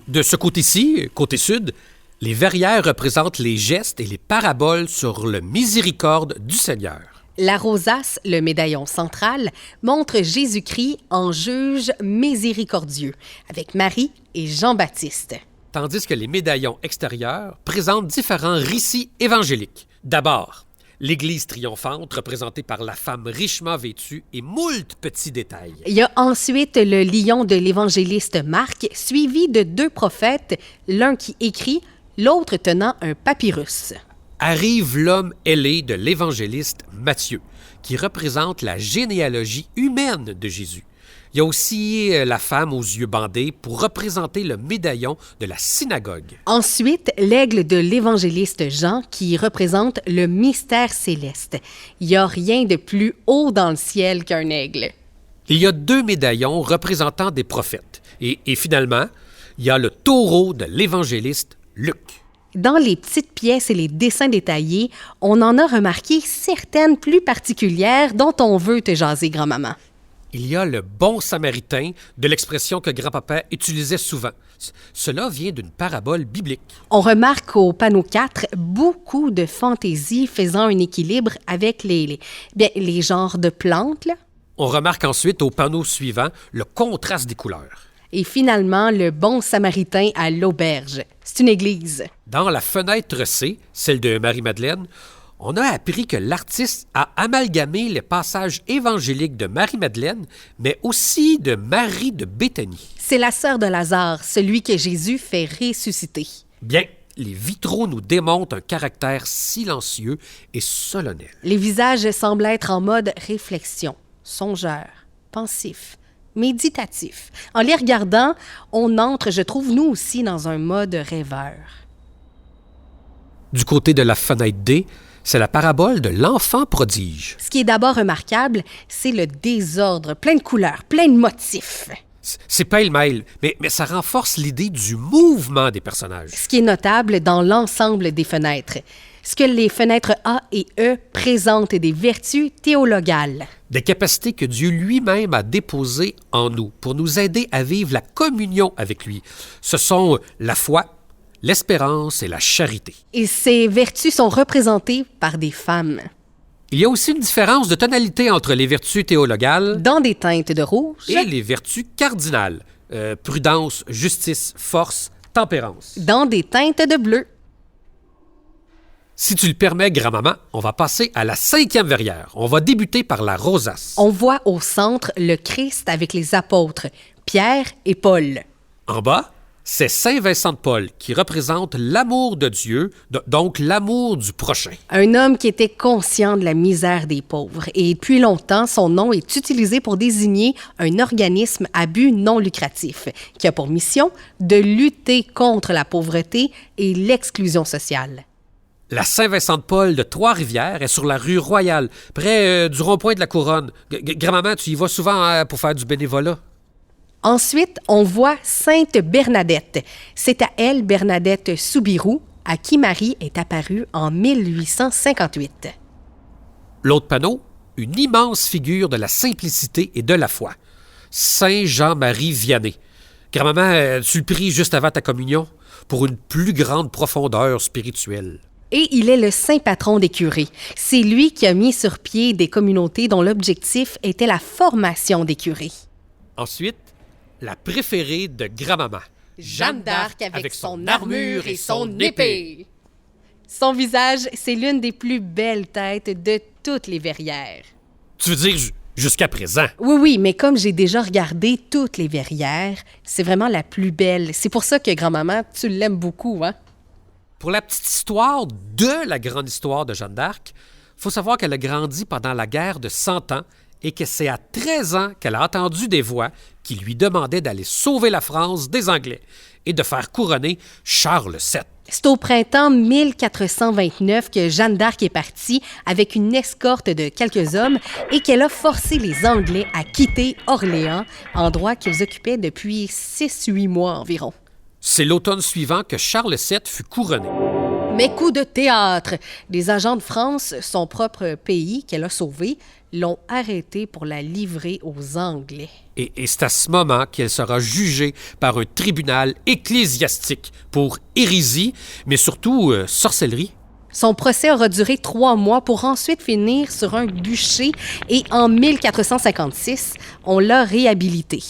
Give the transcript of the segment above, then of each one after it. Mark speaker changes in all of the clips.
Speaker 1: De ce côté-ci, côté sud, les verrières représentent les gestes et les paraboles sur le miséricorde du Seigneur.
Speaker 2: La rosace, le médaillon central, montre Jésus-Christ en juge miséricordieux, avec Marie et Jean-Baptiste.
Speaker 1: Tandis que les médaillons extérieurs présentent différents récits évangéliques. D'abord, l'Église triomphante, représentée par la femme richement vêtue et moult petits détails.
Speaker 2: Il y a ensuite le lion de l'évangéliste Marc, suivi de 2 prophètes, l'un qui écrit, l'autre tenant un papyrus.
Speaker 1: Arrive l'homme ailé de l'évangéliste Matthieu, qui représente la généalogie humaine de Jésus. Il y a aussi la femme aux yeux bandés pour représenter le médaillon de la synagogue.
Speaker 2: Ensuite, l'aigle de l'évangéliste Jean qui représente le mystère céleste. Il n'y a rien de plus haut dans le ciel qu'un aigle.
Speaker 1: Il y a 2 médaillons représentant des prophètes. Et finalement, il y a le taureau de l'évangéliste Luc.
Speaker 2: Dans les petites pièces et les dessins détaillés, on en a remarqué certaines plus particulières dont on veut te jaser, grand-maman.
Speaker 1: Il y a le bon samaritain, de l'expression que grand-papa utilisait souvent. Cela vient d'une parabole biblique.
Speaker 2: On remarque au panneau 4 beaucoup de fantaisie faisant un équilibre avec les genres de plantes, là.
Speaker 1: On remarque ensuite au panneau suivant le contraste des couleurs.
Speaker 2: Et finalement, le bon samaritain à l'auberge. C'est une église.
Speaker 1: Dans la fenêtre C, celle de Marie-Madeleine, on a appris que l'artiste a amalgamé les passages évangéliques de Marie-Madeleine, mais aussi de Marie de Béthanie.
Speaker 2: C'est la sœur de Lazare, celui que Jésus fait ressusciter.
Speaker 1: Bien, les vitraux nous démontrent un caractère silencieux et solennel.
Speaker 2: Les visages semblent être en mode réflexion, songeur, pensif, méditatif. En les regardant, on entre, je trouve, nous aussi, dans un mode rêveur.
Speaker 1: Du côté de la fenêtre D, c'est la parabole de l'enfant prodige.
Speaker 2: Ce qui est d'abord remarquable, c'est le désordre, plein de couleurs, plein de motifs.
Speaker 1: C'est pêle-mêle, mais ça renforce l'idée du mouvement des personnages.
Speaker 2: Ce qui est notable dans l'ensemble des fenêtres, c'est que les fenêtres A et E présentent des vertus théologales.
Speaker 1: Des capacités que Dieu lui-même a déposées en nous pour nous aider à vivre la communion avec lui. Ce sont la foi, l'espérance et la charité.
Speaker 2: Et ces vertus sont représentées par des femmes.
Speaker 1: Il y a aussi une différence de tonalité entre les vertus théologales
Speaker 2: dans des teintes de rouge
Speaker 1: et les vertus cardinales. Prudence, justice, force, tempérance.
Speaker 2: Dans des teintes de bleu.
Speaker 1: Si tu le permets, grand-maman, on va passer à la 5e verrière. On va débuter par la rosace.
Speaker 2: On voit au centre le Christ avec les apôtres, Pierre et Paul.
Speaker 1: En bas, c'est Saint Vincent de Paul qui représente l'amour de Dieu, donc l'amour du prochain.
Speaker 2: Un homme qui était conscient de la misère des pauvres. Et depuis longtemps, son nom est utilisé pour désigner un organisme à but non lucratif qui a pour mission de lutter contre la pauvreté et l'exclusion sociale.
Speaker 1: La Saint-Vincent de Paul de Trois-Rivières est sur la rue Royale, près du rond-point de la Couronne. Grand-maman, tu y vas souvent pour faire du bénévolat?
Speaker 2: Ensuite, on voit Sainte Bernadette. C'est à elle, Bernadette Soubirous, à qui Marie est apparue en 1858.
Speaker 1: L'autre panneau, une immense figure de la simplicité et de la foi. Saint Jean-Marie Vianney. Grand-maman, tu le pries juste avant ta communion pour une plus grande profondeur spirituelle.
Speaker 2: Et il est le saint patron des curés. C'est lui qui a mis sur pied des communautés dont l'objectif était la formation des curés.
Speaker 1: Ensuite, la préférée de grand-maman.
Speaker 2: Jeanne d'Arc avec son armure et son épée. Son visage, c'est l'une des plus belles têtes de toutes les verrières.
Speaker 1: Tu veux dire jusqu'à présent?
Speaker 2: Oui, mais comme j'ai déjà regardé toutes les verrières, c'est vraiment la plus belle. C'est pour ça que grand-maman, tu l'aimes beaucoup, hein?
Speaker 1: Pour la petite histoire de la grande histoire de Jeanne d'Arc, il faut savoir qu'elle a grandi pendant la guerre de 100 ans et que c'est à 13 ans qu'elle a entendu des voix qui lui demandaient d'aller sauver la France des Anglais et de faire couronner Charles VII.
Speaker 2: C'est au printemps 1429 que Jeanne d'Arc est partie avec une escorte de quelques hommes et qu'elle a forcé les Anglais à quitter Orléans, endroit qu'ils occupaient depuis 6-8 mois environ.
Speaker 1: C'est l'automne suivant que Charles VII fut couronné.
Speaker 2: Mais coup de théâtre! Les agents de France, son propre pays qu'elle a sauvé, l'ont arrêtée pour la livrer aux Anglais.
Speaker 1: Et c'est à ce moment qu'elle sera jugée par un tribunal ecclésiastique pour hérésie, mais surtout sorcellerie.
Speaker 2: Son procès aura duré 3 mois pour ensuite finir sur un bûcher et en 1456, on l'a réhabilitée.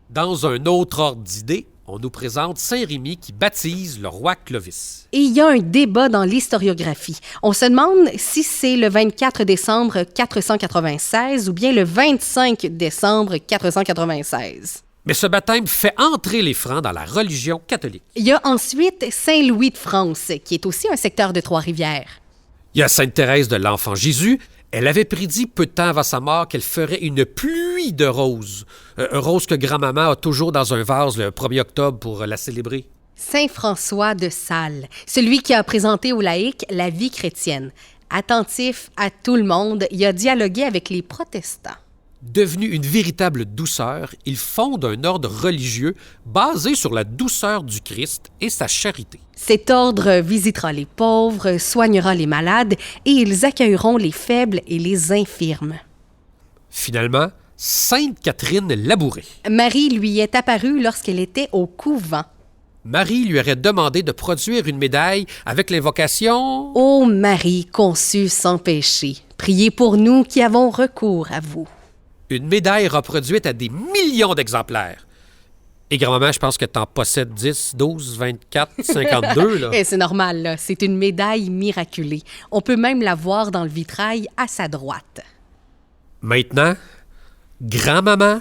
Speaker 1: Dans un autre ordre d'idées, on nous présente Saint-Rémy qui baptise le roi Clovis.
Speaker 2: Et il y a un débat dans l'historiographie. On se demande si c'est le 24 décembre 496 ou bien le 25 décembre 496.
Speaker 1: Mais ce baptême fait entrer les Francs dans la religion catholique.
Speaker 2: Il y a ensuite Saint-Louis de France, qui est aussi un secteur de Trois-Rivières.
Speaker 1: Il y a Sainte Thérèse de l'Enfant Jésus. Elle avait prédit peu de temps avant sa mort qu'elle ferait une pluie de roses. Roses que grand-maman a toujours dans un vase le 1er octobre pour la célébrer.
Speaker 2: Saint François de Sales, celui qui a présenté aux laïcs la vie chrétienne. Attentif à tout le monde, il a dialogué avec les protestants.
Speaker 1: Devenu une véritable douceur, il fonde un ordre religieux basé sur la douceur du Christ et sa charité.
Speaker 2: Cet ordre visitera les pauvres, soignera les malades et ils accueilleront les faibles et les infirmes.
Speaker 1: Finalement, Sainte Catherine Labouré.
Speaker 2: Marie lui est apparue lorsqu'elle était au couvent.
Speaker 1: Marie lui aurait demandé de produire une médaille avec l'invocation «
Speaker 2: Ô Marie conçue sans péché, priez pour nous qui avons recours à vous. »
Speaker 1: Une médaille reproduite à des millions d'exemplaires. Et grand-maman, je pense que t'en possèdes 10, 12, 24, 52, là.
Speaker 2: Et c'est normal, là. C'est une médaille miraculée. On peut même la voir dans le vitrail à sa droite.
Speaker 1: Maintenant, grand-maman,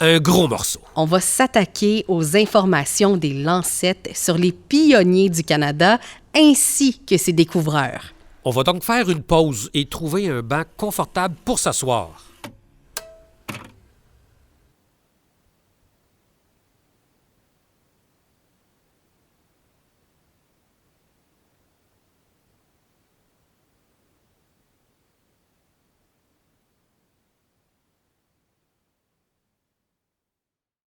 Speaker 1: un gros morceau.
Speaker 2: On va s'attaquer aux informations des Lancettes sur les pionniers du Canada ainsi que ses découvreurs.
Speaker 1: On va donc faire une pause et trouver un banc confortable pour s'asseoir.